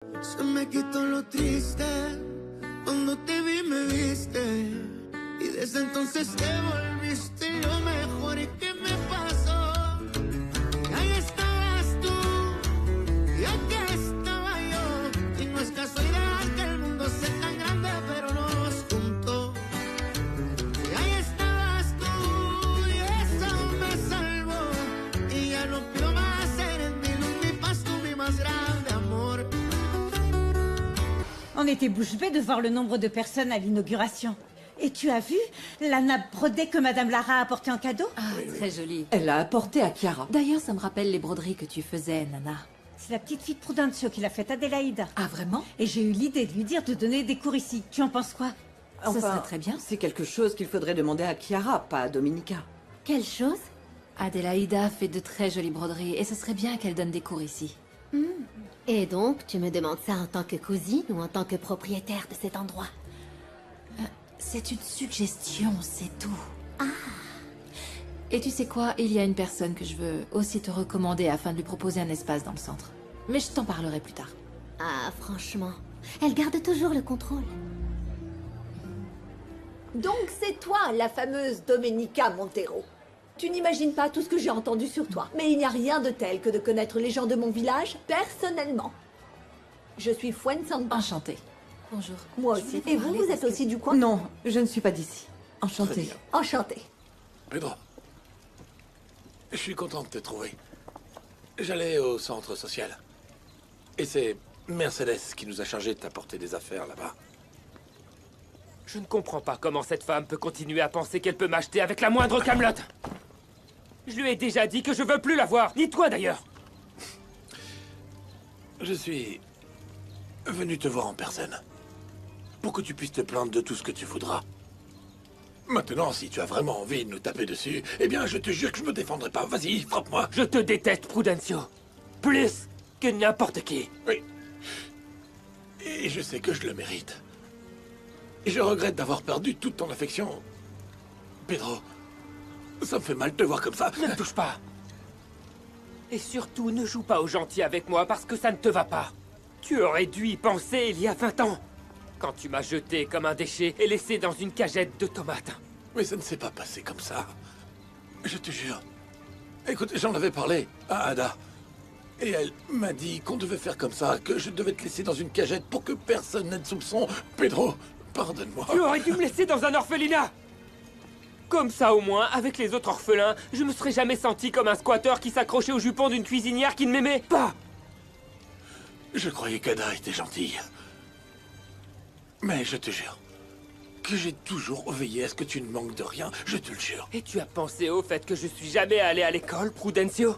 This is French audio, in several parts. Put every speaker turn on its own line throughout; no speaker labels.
Se me quitó lo triste, cuando te vi me viste, y desde entonces te volviste lo mejor. ¿Y qué me pasó? Ahí estabas tú, y aquí estaba yo, y no es casualidad que el mundo sea tan grande, pero nos juntó. Y ahí estabas tú, y eso me salvó, y ya no pido más, eres mi luz, mi paz, tú mi más grande amor.
On était bouche bée de voir le nombre de personnes à l'inauguration. Et tu as vu la nappe brodée que Madame Lara a apportée en cadeau?
Ah, très jolie.
Elle l'a apporté à Chiara.
D'ailleurs, ça me rappelle les broderies que tu faisais, Nana.
C'est la petite fille de Prudencio qui l'a faite, Adélaïda.
Ah, vraiment?
Et j'ai eu l'idée de lui dire de donner des cours ici. Tu en penses quoi?
Ça serait très bien.
C'est quelque chose qu'il faudrait demander à Chiara, pas à Domenica.
Quelle chose? Adélaïda fait de très jolies broderies et ce serait bien qu'elle donne des cours ici.
Et donc, tu me demandes ça en tant que cousine ou en tant que propriétaire de cet endroit?
C'est une suggestion, c'est tout. Ah. Et tu sais quoi? Il y a une personne que je veux aussi te recommander afin de lui proposer un espace dans le centre. Mais je t'en parlerai plus tard.
Ah, franchement, elle garde toujours le contrôle.
Donc c'est toi, la fameuse Domenica Montero. Tu n'imagines pas tout ce que j'ai entendu sur toi. Mais il n'y a rien de tel que de connaître les gens de mon village personnellement. Je suis Fuensamba.
Enchantée. Bonjour.
Moi aussi. Et vous, vous êtes aussi du coin?
Non, je ne suis pas d'ici.
Très
Enchantée.
bien.
Enchantée.
Pedro, je suis content de te trouver. J'allais au centre social. Et c'est Mercedes qui nous a chargé de t'apporter des affaires là-bas.
Je ne comprends pas comment cette femme peut continuer à penser qu'elle peut m'acheter avec la moindre camelote. Je lui ai déjà dit que je veux plus la voir, ni toi d'ailleurs.
Je suis venu te voir en personne. Pour que tu puisses te plaindre de tout ce que tu voudras. Maintenant, si tu as vraiment envie de nous taper dessus, eh bien, je te jure que je me défendrai pas. Vas-y, frappe-moi.
Je te déteste, Prudencio. Plus que n'importe qui.
Oui. Et je sais que je le mérite. Et je regrette d'avoir perdu toute ton affection. Pedro, ça me fait mal de te voir comme ça.
Ne me touche pas. Et surtout, ne joue pas au gentil avec moi parce que ça ne te va pas. Tu aurais dû y penser il y a 20 ans. Quand tu m'as jeté comme un déchet et laissé dans une cagette de tomates.
Mais ça ne s'est pas passé comme ça. Je te jure. Écoute, j'en avais parlé à Ada. Et elle m'a dit qu'on devait faire comme ça, que je devais te laisser dans une cagette pour que personne n'ait de soupçon. Pedro, pardonne-moi.
Tu aurais dû me laisser dans un orphelinat. Comme ça, au moins, avec les autres orphelins, je me serais jamais senti comme un squatteur qui s'accrochait au jupon d'une cuisinière qui ne m'aimait pas.
Je croyais qu'Ada était gentille. Mais je te jure que j'ai toujours veillé à ce que tu ne manques de rien, je te le jure.
Et tu as pensé au fait que je suis jamais allé à l'école, Prudencio?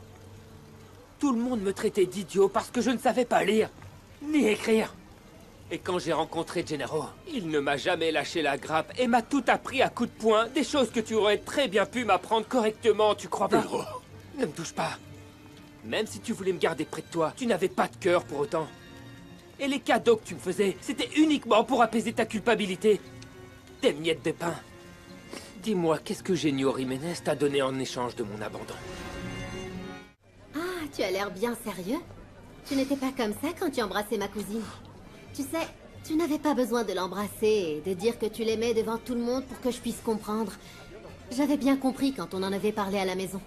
Tout le monde me traitait d'idiot parce que je ne savais pas lire, ni écrire. Et quand j'ai rencontré Gennaro, il ne m'a jamais lâché la grappe et m'a tout appris à coups de poing, des choses que tu aurais très bien pu m'apprendre correctement, tu crois pas?
Pedro,
Ne me touche pas. Même si tu voulais me garder près de toi, tu n'avais pas de cœur pour autant. Et les cadeaux que tu me faisais, c'était uniquement pour apaiser ta culpabilité. Des miettes de pain. Dis-moi, qu'est-ce que Genio Jiménez t'a donné en échange de mon abandon?
Ah, tu as l'air bien sérieux. Tu n'étais pas comme ça quand tu embrassais ma cousine. Tu sais, tu n'avais pas besoin de l'embrasser et de dire que tu l'aimais devant tout le monde pour que je puisse comprendre. J'avais bien compris quand on en avait parlé à la maison.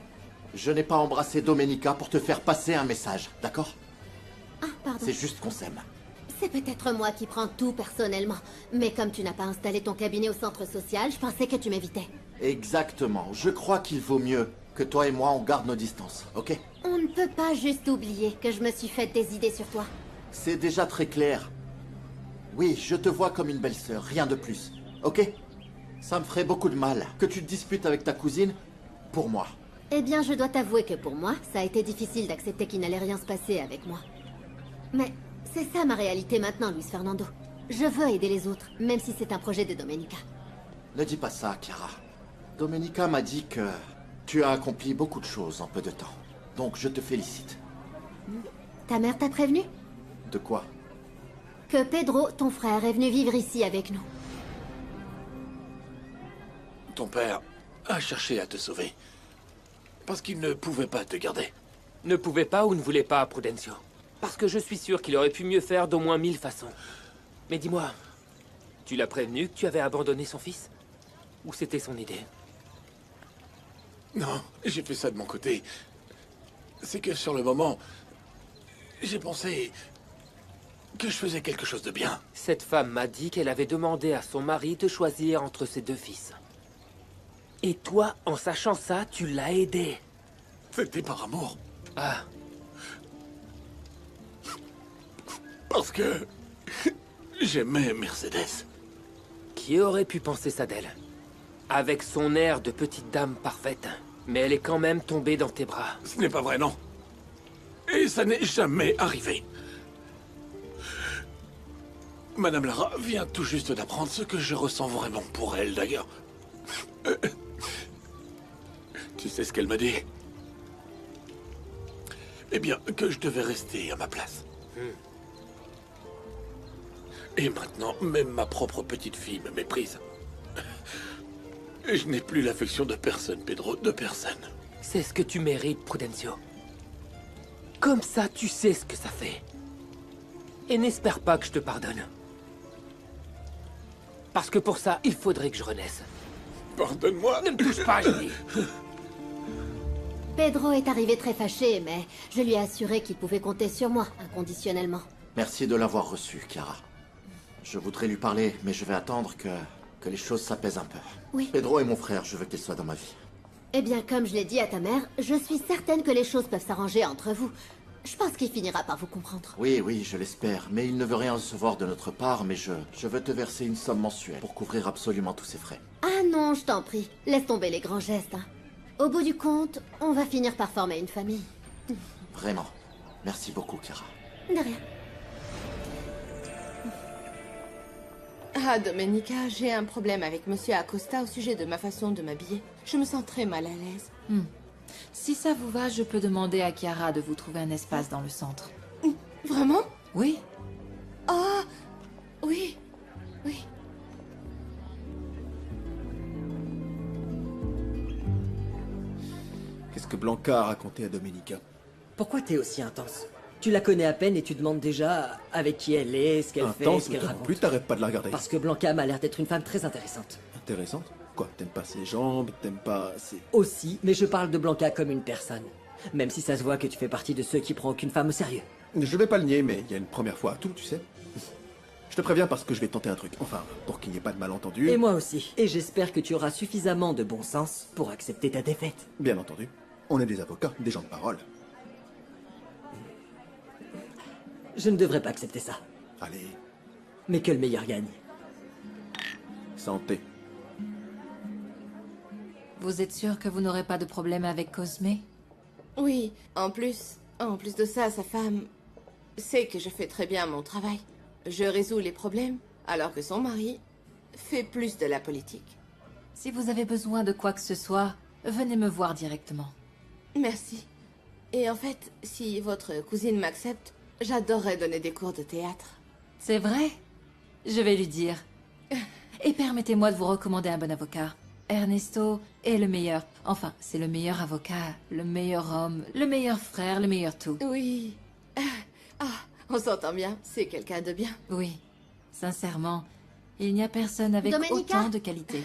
Je n'ai pas embrassé Domenica pour te faire passer un message, d'accord?
Ah, pardon.
C'est juste qu'on s'aime.
C'est peut-être moi qui prends tout personnellement. Mais comme tu n'as pas installé ton cabinet au centre social, je pensais que tu m'évitais.
Exactement. Je crois qu'il vaut mieux que toi et moi on garde nos distances, ok?
On ne peut pas juste oublier que je me suis fait des idées sur toi.
C'est déjà très clair. Oui, je te vois comme une belle-sœur, rien de plus, ok? Ça me ferait beaucoup de mal que tu te disputes avec ta cousine pour moi.
Eh bien, je dois t'avouer que pour moi, ça a été difficile d'accepter qu'il n'allait rien se passer avec moi. Mais c'est ça ma réalité maintenant, Luis Fernando. Je veux aider les autres, même si c'est un projet de Domenica.
Ne dis pas ça, Chiara. Domenica m'a dit que tu as accompli beaucoup de choses en peu de temps. Donc je te félicite.
Ta mère t'a prévenu?
De quoi?
Que Pedro, ton frère, est venu vivre ici avec nous.
ton père a cherché à te sauver. Parce qu'il ne pouvait pas te garder.
Ne pouvait pas ou ne voulait pas, Prudencio? Parce que je suis sûr qu'il aurait pu mieux faire d'au moins 1000 façons. Mais dis-moi, tu l'as prévenu que tu avais abandonné son fils? Ou c'était son idée?
Non, j'ai fait ça de mon côté. C'est que sur le moment, j'ai pensé que je faisais quelque chose de bien.
Cette femme m'a dit qu'elle avait demandé à son mari de choisir entre ses 2 fils. Et toi, en sachant ça, tu l'as aidé.
C'était par amour.
Ah,
Parce que j'aimais Mercedes.
qui aurait pu penser ça d'elle? Avec son air de petite dame parfaite. Mais elle est quand même tombée dans tes bras.
Ce n'est pas vrai, non. Et ça n'est jamais arrivé. Madame Lara vient tout juste d'apprendre ce que je ressens vraiment pour elle, d'ailleurs. Tu sais ce qu'elle m'a dit? Eh bien, que je devais rester à ma place. Et maintenant, même ma propre petite fille me méprise. Et je n'ai plus l'affection de personne, Pedro, de personne.
C'est ce que tu mérites, Prudencio. Comme ça, tu sais ce que ça fait. Et n'espère pas que je te pardonne. Parce que pour ça, il faudrait que je renaisse.
Pardonne-moi.
Ne me touche pas, j'ai dit.
Pedro est arrivé très fâché, mais je lui ai assuré qu'il pouvait compter sur moi, inconditionnellement.
Merci de l'avoir reçu, Chiara. Je voudrais lui parler, mais je vais attendre que les choses s'apaisent un peu.
Oui.
Pedro est mon frère, je veux qu'il soit dans ma vie.
Eh bien, comme je l'ai dit à ta mère, je suis certaine que les choses peuvent s'arranger entre vous. Je pense qu'il finira par vous comprendre.
Oui, oui, je l'espère, mais il ne veut rien recevoir de notre part, mais je veux te verser une somme mensuelle pour couvrir absolument tous ses frais.
Ah non, je t'en prie. Laisse tomber les grands gestes. Hein. Au bout du compte, on va finir par former une famille.
Vraiment. Merci beaucoup, Chiara.
De rien.
Ah, Domenica, j'ai un problème avec Monsieur Acosta au sujet de ma façon de m'habiller. Je me sens très mal à l'aise.
Si ça vous va, je peux demander à Chiara de vous trouver un espace dans le centre.
Vraiment?
Oui.
Ah, oui, oui.
Qu'est-ce que Blanca a raconté à Domenica?
Pourquoi t'es aussi intense? Tu la connais à peine et tu demandes déjà avec qui elle est, ce qu'elle fait,
Intense,
ce
mais
qu'elle
toi non
raconte.
plus, t'arrêtes pas de la regarder.
Parce que Blanca m'a l'air d'être une femme très intéressante.
Intéressante? Quoi, t'aimes pas ses jambes, t'aimes pas ses...
Aussi, mais je parle de Blanca comme une personne. Même si ça se voit que tu fais partie de ceux qui prend aucune femme au sérieux.
Je vais pas le nier, mais il y a une première fois à tout, tu sais. Je te préviens parce que je vais tenter un truc. Enfin, pour qu'il n'y ait pas de malentendu.
Et moi aussi. Et j'espère que tu auras suffisamment de bon sens pour accepter ta défaite.
Bien entendu. On est des avocats, des gens de parole.
Je ne devrais pas accepter ça.
Allez,
Mais que le meilleur gagne.
santé.
Vous êtes sûr que vous n'aurez pas de problème avec Cosme?
Oui, en plus de ça, sa femme sait que je fais très bien mon travail. Je résous les problèmes, alors que son mari fait plus de la politique.
Si vous avez besoin de quoi que ce soit, venez me voir directement.
Merci. Et en fait, si votre cousine m'accepte, j'adorerais donner des cours de théâtre.
C'est vrai? Je vais lui dire. Et permettez-moi de vous recommander un bon avocat. Ernesto est le meilleur. Enfin, c'est le meilleur avocat, le meilleur homme, le meilleur frère, le meilleur tout.
Oui. Ah, on s'entend bien. C'est quelqu'un de bien.
Oui. Sincèrement, il n'y a personne avec
Domenica?
autant de qualité.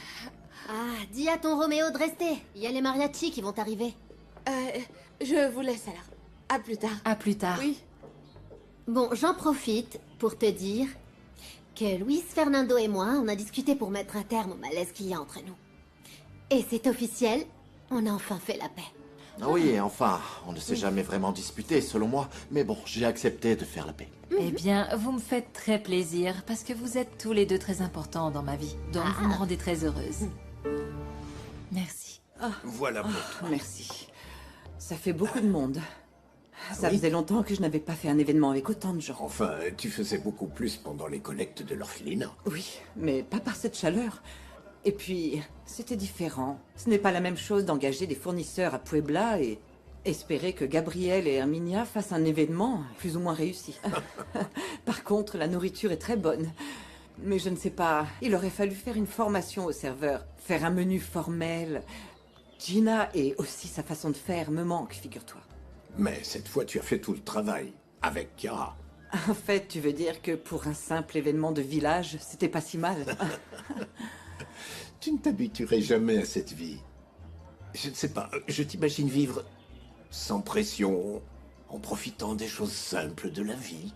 Ah, dis à ton Roméo de rester. Il y a les mariachis qui vont arriver.
Je vous laisse alors. À plus tard.
À plus tard.
Oui.
Bon, j'en profite pour te dire que Luis Fernando et moi, on a discuté pour mettre un terme au malaise qu'il y a entre nous. Et c'est officiel, on a enfin fait la paix.
Ah oui, enfin, on ne s'est jamais vraiment disputé, selon moi. Mais bon, j'ai accepté de faire la paix.
Eh bien, vous me faites très plaisir parce que vous êtes tous les deux très importants dans ma vie. Donc, vous me rendez très heureuse. Merci.
Voilà pour toi.
Merci. Ça fait beaucoup de monde. Ça faisait longtemps que je n'avais pas fait un événement avec autant de gens.
Enfin, tu faisais beaucoup plus pendant les collectes de l'orphelinat.
Oui, mais pas par cette chaleur. Et puis, c'était différent. Ce n'est pas la même chose d'engager des fournisseurs à Puebla et espérer que Gabriel et Herminia fassent un événement plus ou moins réussi. Par contre, la nourriture est très bonne. Mais je ne sais pas, il aurait fallu faire une formation au serveur, faire un menu formel. Gina et aussi sa façon de faire me manque, figure-toi.
Mais cette fois, tu as fait tout le travail. Avec Chiara.
En fait, tu veux dire que pour un simple événement de village, c'était pas si mal.
Tu ne t'habituerais jamais à cette vie. Je ne sais pas, je t'imagine vivre sans pression, en profitant des choses simples de la vie.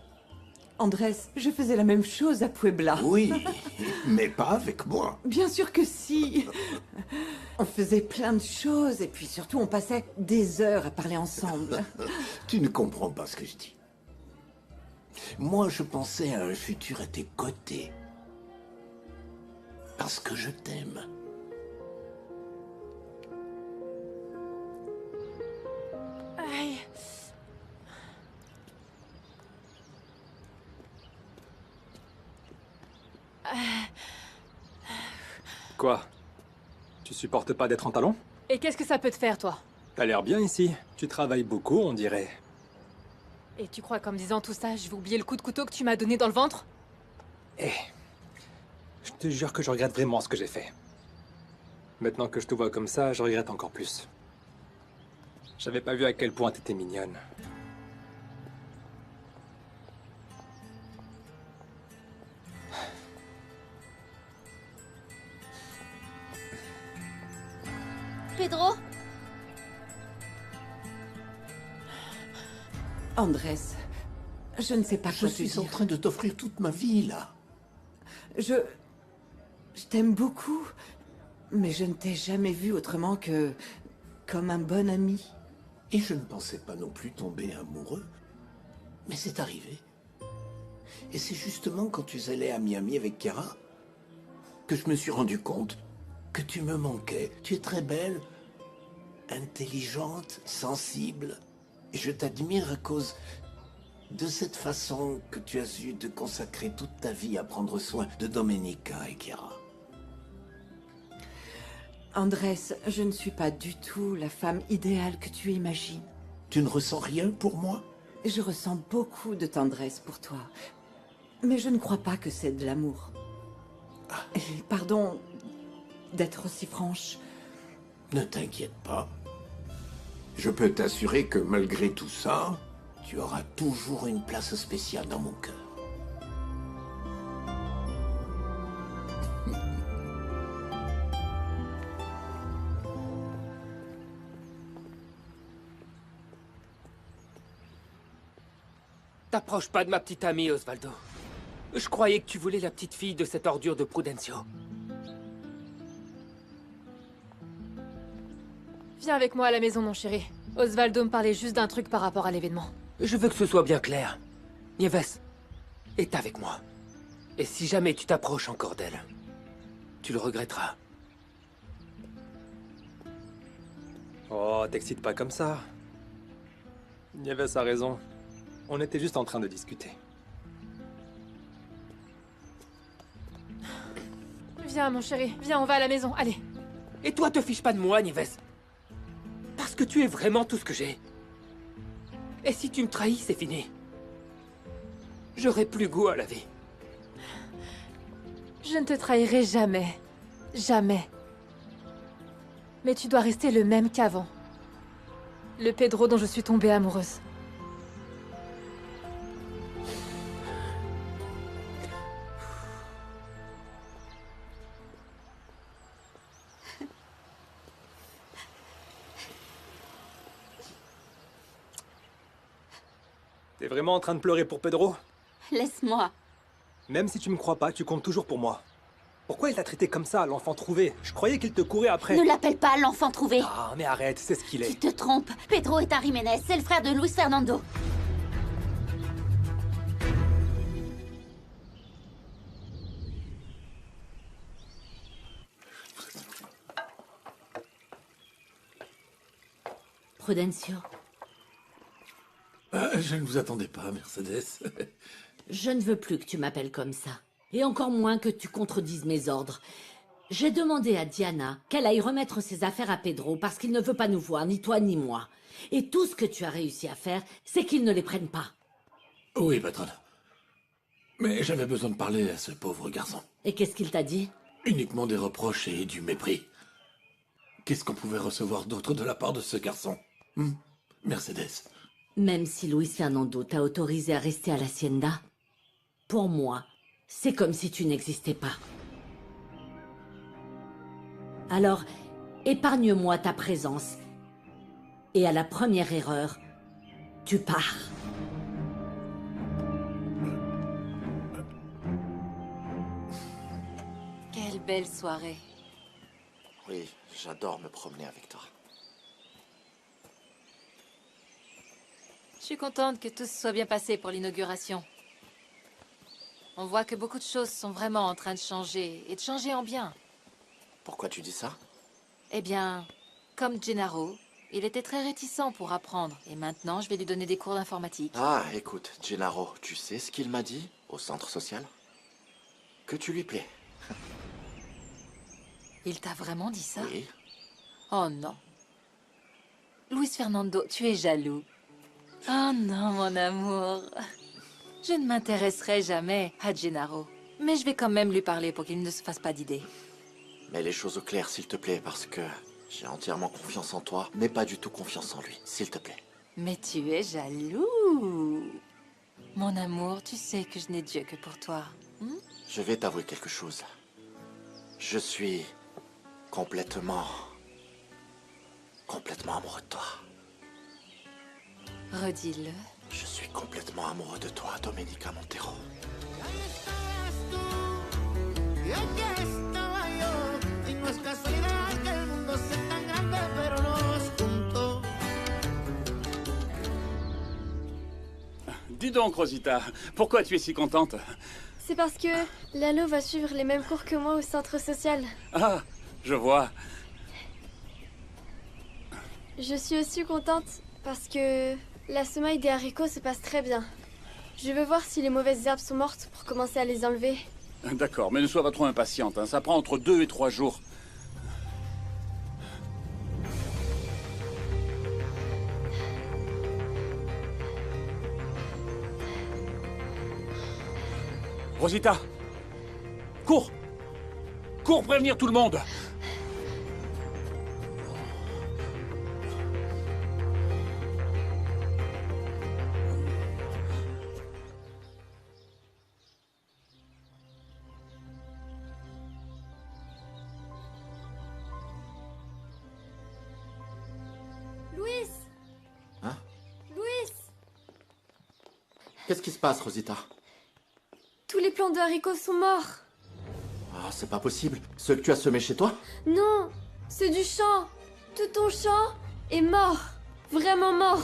Andrés, je faisais la même chose à Puebla.
Oui, mais pas avec moi.
Bien sûr que si. On faisait plein de choses et puis surtout on passait des heures à parler ensemble.
Tu ne comprends pas ce que je dis. Moi, je pensais à un futur à tes côtés. Parce que je t'aime.
Aïe.
Quoi? Tu supportes pas d'être en talons?
Et qu'est-ce que ça peut te faire, toi?
T'as l'air bien ici. Tu travailles beaucoup, on dirait.
Et tu crois qu'en me disant tout ça, je vais oublier le coup de couteau que tu m'as donné dans le ventre?
Eh, je te jure que je regrette vraiment ce que j'ai fait. Maintenant que je te vois comme ça, je regrette encore plus. J'avais pas vu à quel point t'étais mignonne.
Pedro?
Andrés, je ne sais pas
Je
quoi te
suis en
dire.
train de t'offrir toute ma vie, là.
Je t'aime beaucoup, mais je ne t'ai jamais vu autrement que comme un bon ami.
Et je ne pensais pas non plus tomber amoureux. Mais c'est arrivé. Et c'est justement quand tu allais à Miami avec Chiara que je me suis rendu compte que tu me manquais. Tu es très belle, intelligente, sensible. Et je t'admire à cause de cette façon que tu as eu de consacrer toute ta vie à prendre soin de Domenica et Chiara.
Andrés, je ne suis pas du tout la femme idéale que tu imagines.
Tu ne ressens rien pour moi?
Je ressens beaucoup de tendresse pour toi. Mais je ne crois pas que c'est de l'amour. Et pardon d'être aussi franche.
Ne t'inquiète pas. Je peux t'assurer que malgré tout ça, tu auras toujours une place spéciale dans mon cœur.
T'approches pas de ma petite amie, Osvaldo. Je croyais que tu voulais la petite fille de cette ordure de Prudencio.
Viens avec moi à la maison, mon chéri. Osvaldo me parlait juste d'un truc par rapport à l'événement.
Je veux que ce soit bien clair. Nieves est avec moi. Et si jamais tu t'approches encore d'elle, tu le regretteras.
Oh, t'excites pas comme ça. Nieves a raison. On était juste en train de discuter.
Viens, mon chéri. Viens, on va à la maison. Allez.
Et toi, te fiches pas de moi, Nieves. Parce que tu es vraiment tout ce que j'ai. Et si tu me trahis, c'est fini. J'aurai plus goût à la vie.
Je ne te trahirai jamais. Jamais. Mais tu dois rester le même qu'avant. Le Pedro dont je suis tombée amoureuse.
T'es vraiment en train de pleurer pour Pedro?
Laisse-moi.
Même si tu me crois pas, tu comptes toujours pour moi. Pourquoi il t'a traité comme ça, l'enfant trouvé? Je croyais qu'il te courait après.
Ne l'appelle pas l'enfant trouvé.
Ah, mais arrête, c'est ce qu'il est.
Tu te trompes. Pedro est un Jiménez, c'est le frère de Luis Fernando. Prudencio.
Je ne vous attendais pas, Mercedes.
Je ne veux plus que tu m'appelles comme ça. Et encore moins que tu contredises mes ordres. J'ai demandé à Diana qu'elle aille remettre ses affaires à Pedro parce qu'il ne veut pas nous voir, ni toi ni moi. Et tout ce que tu as réussi à faire, c'est qu'il ne les prenne pas.
Oui, patronne. Mais j'avais besoin de parler à ce pauvre garçon.
Et qu'est-ce qu'il t'a dit?
Uniquement des reproches et du mépris. Qu'est-ce qu'on pouvait recevoir d'autre de la part de ce garçon? Mercedes,
Même si Luis Fernando t'a autorisé à rester à l'Hacienda, pour moi, c'est comme si tu n'existais pas. Alors, épargne-moi ta présence. Et à la première erreur, tu pars.
Quelle belle soirée.
Oui, j'adore me promener avec toi.
Je suis contente que tout se soit bien passé pour l'inauguration. On voit que beaucoup de choses sont vraiment en train de changer, et de changer en bien.
Pourquoi tu dis ça?
Eh bien, comme Gennaro, il était très réticent pour apprendre, et maintenant je vais lui donner des cours d'informatique.
Ah, écoute, Gennaro, tu sais ce qu'il m'a dit au centre social? Que tu lui plais.
Il t'a vraiment dit ça?
Oui.
Oh non. Luis Fernando, tu es jaloux. Oh non, mon amour. Je ne m'intéresserai jamais à Gennaro. Mais je vais quand même lui parler pour qu'il ne se fasse pas d'idée.
Mets les choses au clair, s'il te plaît, parce que j'ai entièrement confiance en toi, mais pas du tout confiance en lui, s'il te plaît.
Mais tu es jaloux. Mon amour, tu sais que je n'ai Dieu que pour toi.
Je vais t'avouer quelque chose. Je suis complètement amoureux de toi.
Redis-le.
Je suis complètement amoureux de toi, Domenica Montero.
Y aquí estaba yo, y no es casualidad que el mundo sea tan grande, pero nos juntó.
Dis donc, Rosita, pourquoi tu es si contente?
C'est parce que Lalo va suivre les mêmes cours que moi au centre social.
Ah, je vois.
Je suis aussi contente parce que la semaille des haricots se passe très bien. Je veux voir si les mauvaises herbes sont mortes pour commencer à les enlever.
D'accord, mais ne sois pas trop impatiente, hein. Ça prend entre 2 et 3 jours. Rosita! Cours! Cours prévenir tout le monde!
Luis!
Hein?
Luis!
Qu'est-ce qui se passe, Rosita?
Tous les plants de haricots sont morts.
Ah, c'est pas possible. Ceux que tu as semés chez toi?
Non, c'est du champ. Tout ton champ est mort. Vraiment mort.